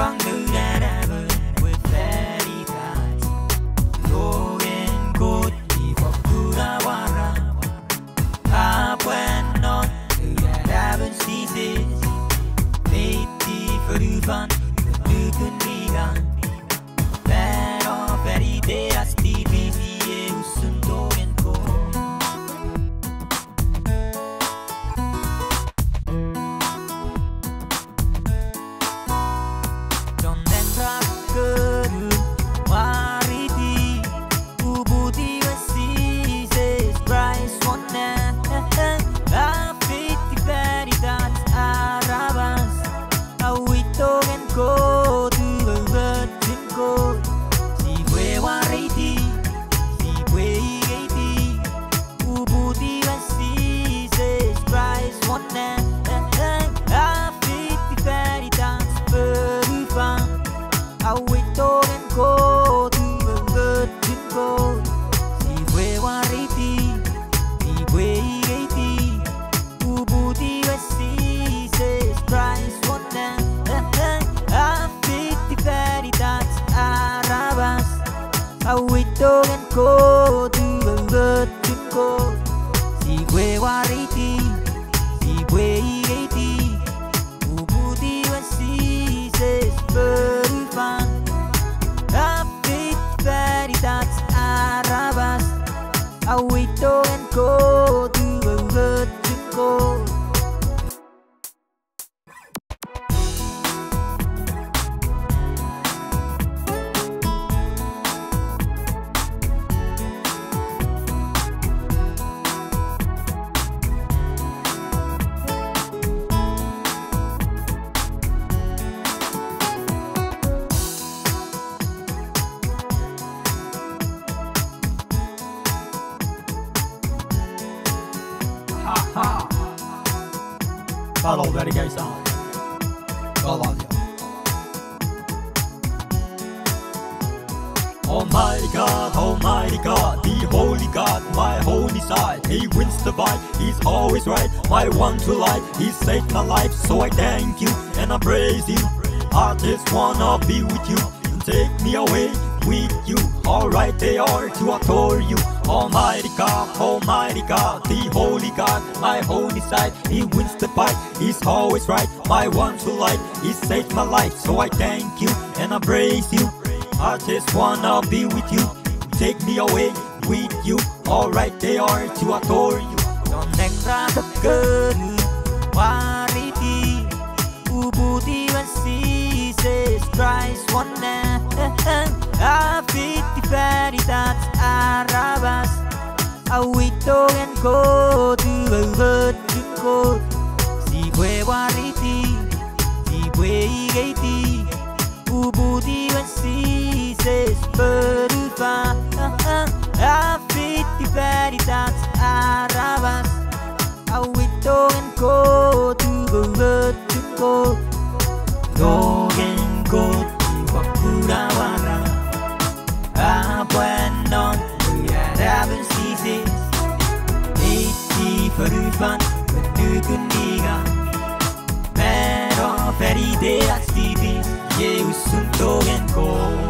Fang Neun with fairy ties. Going good, before Kurawara. Epwe non, haven't ceases. Maybe for the fun, you can be gone. Pero fairy day as TV, usun dogen ko. We don't go to a good to go. See where wariti, see where eati. Ubudi was seasons very fun. A bit very that's Arabas. We don't go to a good to go. Follow very guys on. Follow you. Almighty God, the Holy God, my holy side. He wins the fight, He's always right. My one true light, He saved my life, so I thank you and I praise you. I just wanna be with you and take me away with you. Alright, they are to adore you. Almighty God, the Holy God, my holy side. He wins the fight, He's always right. My one true light, He saved my life, so I thank you and I praise you. I just wanna be with you, take me away with you. Alright, they are to adore you. Don't ra the good, wariti, ubudi when Jesus Christ one night. I fit the fairy that's Arabas. We don't go to a good to go. See where wariti, see where eati. Ubudi when Jesus very fun. I fit the fairy that's Arabas. We don't go to a good to go. Don't go to a Kurawara. Epwe non, haven't ceases. Maybe for the fun, penuku Mano fairy day as TV, usun dogen ko.